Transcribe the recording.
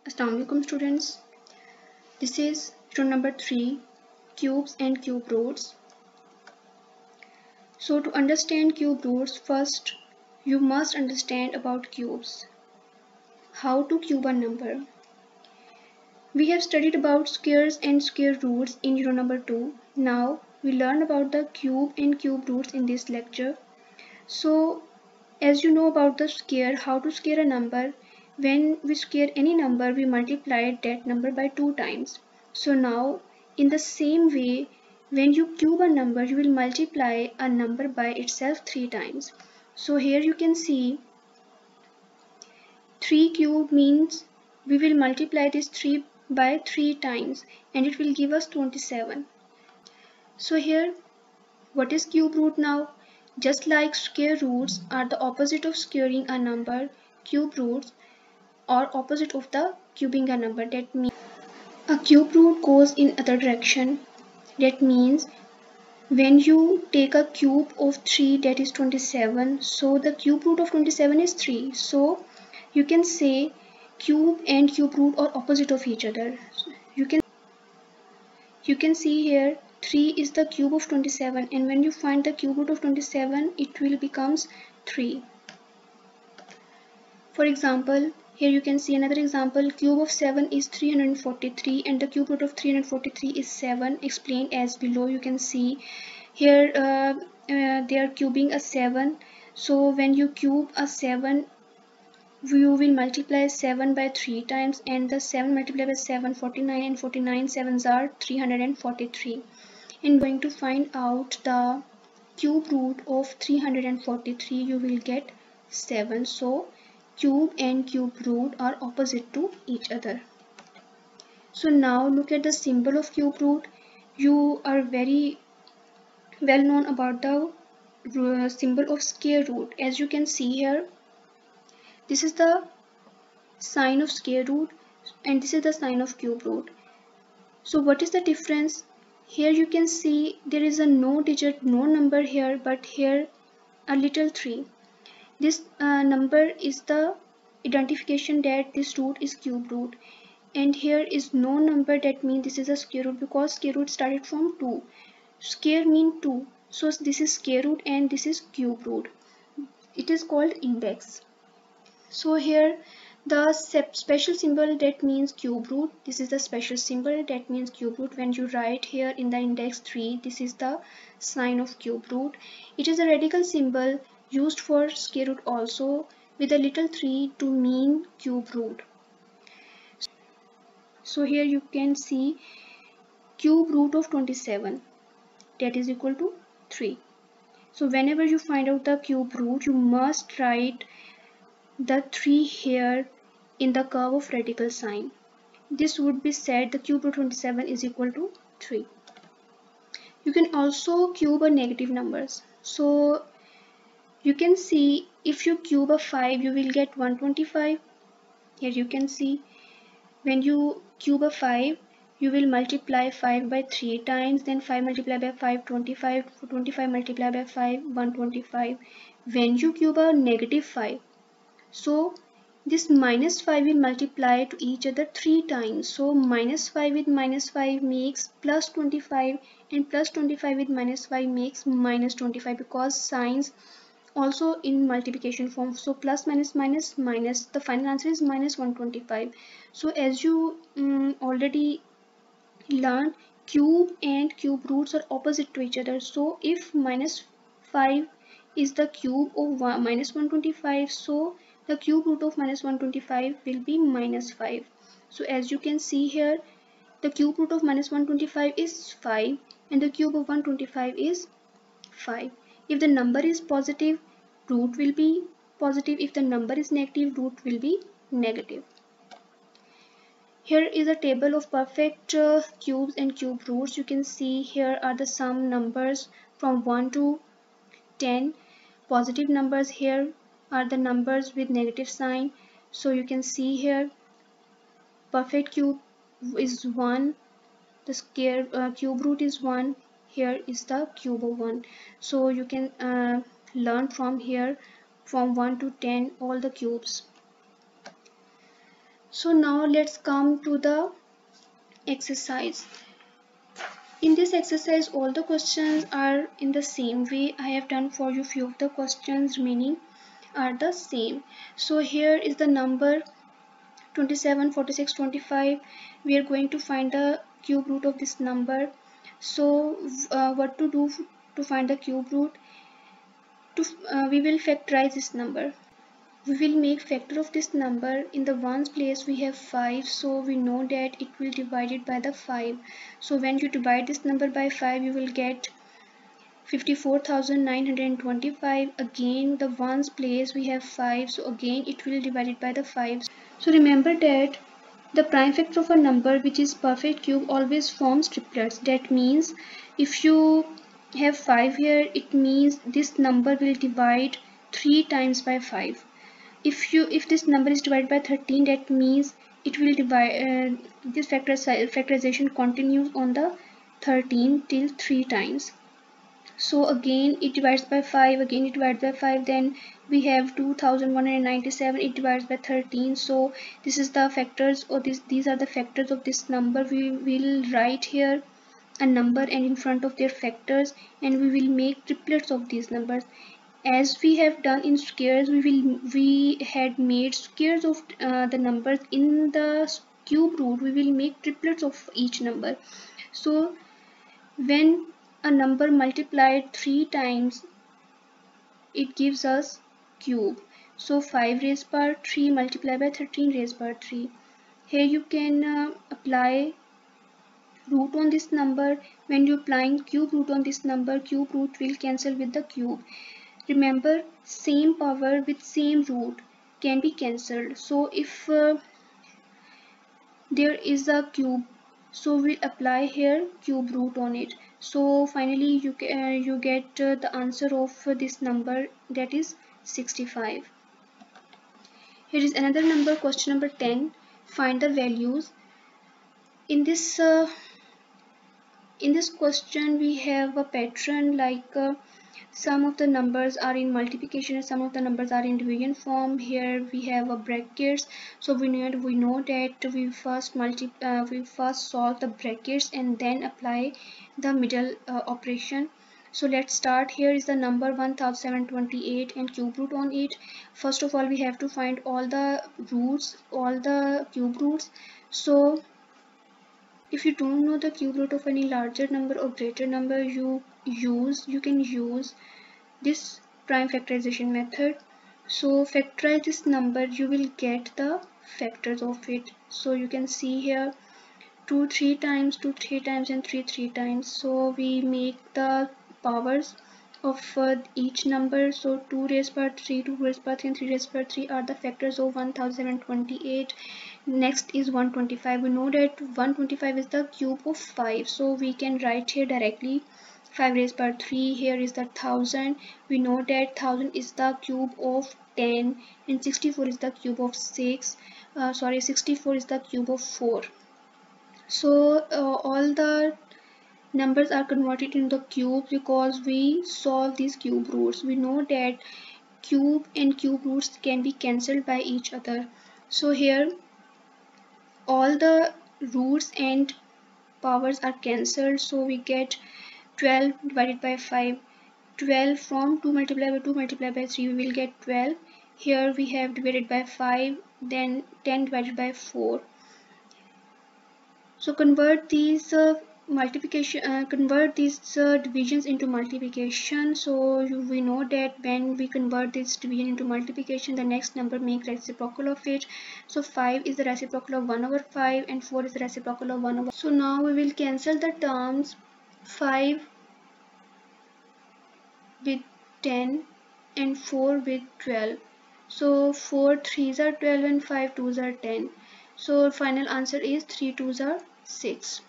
Assalamu alaikum students. This is row number 3, cubes and cube roots. So to understand cube roots, first you must understand about cubes. How to cube a number. We have studied about squares and square roots in row number 2. Now we learn about the cube and cube roots in this lecture. So as you know about the square, how to square a number, when we square any number, we multiply that number by 2 times. So now, in the same way, when you cube a number, you will multiply a number by itself 3 times. So here you can see 3 cube means we will multiply this 3 by 3 times and it will give us 27. So here, what is cube root now? Just like square roots are the opposite of squaring a number, cube roots are opposite of the cubing a number. That means a cube root goes in other direction. That means when you take a cube of 3, that is 27, so the cube root of 27 is 3. So you can say cube and cube root are opposite of each other. You can see here 3 is the cube of 27, and when you find the cube root of 27, it will becomes 3. For example, here you can see another example. Cube of 7 is 343 and the cube root of 343 is 7. Explained as below. You can see here they are cubing a 7. So when you cube a 7, you will multiply 7 by 3 times, and the 7 multiplied by 7, 49, and 49 sevens are 343. And going to find out the cube root of 343, you will get 7. So cube and cube root are opposite to each other. So now look at the symbol of cube root. You are very well known about the symbol of square root. As you can see here, this is the sign of square root and this is the sign of cube root. So what is the difference? Here you can see there is a no digit, no number here, but here a little 3. This number is the identification that this root is cube root, and here is no number, that means this is a square root because square root started from 2. Square mean 2, so this is square root and this is cube root. It is called index. So here the special symbol that means cube root, this is the special symbol that means cube root. When you write here in the index 3, this is the sign of cube root. It is a radical symbol used for square root also, with a little 3 to mean cube root. So here you can see cube root of 27, that is equal to 3. So whenever you find out the cube root, you must write the 3 here in the curve of radical sign. This would be said the cube root 27 is equal to 3. You can also cube a negative numbers. So you can see if you cube a 5, you will get 125. Here you can see when you cube a 5, you will multiply 5 by 3 times, then 5 multiplied by 5, 25, 25 multiplied by 5, 125. When you cube a negative 5, so this minus 5 will multiply to each other 3 times. So minus 5 with minus 5 makes plus 25, and plus 25 with minus 5 makes minus 25, because signs also in multiplication form. So plus minus minus minus, the final answer is minus 125. So as you already learned, cube and cube roots are opposite to each other. So if minus 5 is the cube of minus 125, so the cube root of minus 125 will be minus 5. So as you can see here, the cube root of minus 125 is 5 and the cube of 125 is 5. If the number is positive, root will be positive. If the number is negative, root will be negative. Here is a table of perfect cubes and cube roots. You can see here are the sum numbers from 1 to 10. Positive numbers here are the numbers with negative sign. So you can see here perfect cube is 1, the square cube root is 1, here is the cube of 1. So you can learn from here from 1 to 10 all the cubes. So now let's come to the exercise. In this exercise, all the questions are in the same way. I have done for you few of the questions remaining are the same. So here is the number 27, 46, 25. We are going to find the cube root of this number. So what to do to find the cube root? We will factorize this number. We will make factor of this number. In the ones place we have 5, so we know that it will divide it by the 5. So when you divide this number by 5, you will get 54,925. Again the ones place we have 5, so again it will divide it by the 5. So remember that the prime factor of a number which is perfect cube always forms triplets. That means if you have 5 here, it means this number will divide 3 times by 5. If this number is divided by 13, that means it will divide this factorization continues on the 13 till 3 times. So again it divides by 5, again it divides by 5, then we have 2197, it divides by 13. So this is the factors, or these are the factors of this number. We will write here a number and in front of their factors, and we will make triplets of these numbers. As we have done in squares, we had made squares of the numbers. In the cube root we will make triplets of each number. So when a number multiplied 3 times, it gives us cube. So 5 raised power 3 multiplied by 13 raised power 3. Here you can apply root on this number. When you applying cube root on this number, cube root will cancel with the cube. Remember, same power with same root can be cancelled. So if there is a cube, so we apply here cube root on it. So finally you get the answer of this number, that is 65. Here is another number, question number 10. Find the values. In this question we have a pattern, like some of the numbers are in multiplication and some of the numbers are in division form. Here we have a brackets, so we know that we first solve the brackets and then apply the middle operation. So let's start. Here is the number 1728 and cube root on it. First of all we have to find all the roots, all the cube roots. So if you don't know the cube root of any larger number or greater number, you can use this prime factorization method. So factorize this number, you will get the factors of it. So you can see here 2 3 times, 2 3 times, and 3 3 times. So we make the powers of each number. So 2 raised power 3, 2 raised power 3, and 3 raised power 3 are the factors of 1028. Next is 125. We know that 125 is the cube of 5, so we can write here directly 5 raised power 3. Here is the 1000. We know that 1000 is the cube of 10, and 64 is the cube of 6. 64 is the cube of 4. So all the numbers are converted into cubes because we solve these cube roots. We know that cube and cube roots can be cancelled by each other. So here all the roots and powers are cancelled, so we get 12 divided by 5. 12 from 2 multiplied by 2 multiplied by 3, we will get 12. Here we have divided by 5, then 10 divided by 4. So convert these divisions into multiplication. So we know that when we convert this division into multiplication, the next number makes reciprocal of it. So 5 is the reciprocal of 1 over 5 and 4 is the reciprocal of 1 over. So now we will cancel the terms 5 with 10 and 4 with 12. So 4 3s are 12 and 5 2s are 10. So final answer is 3 2s are 6.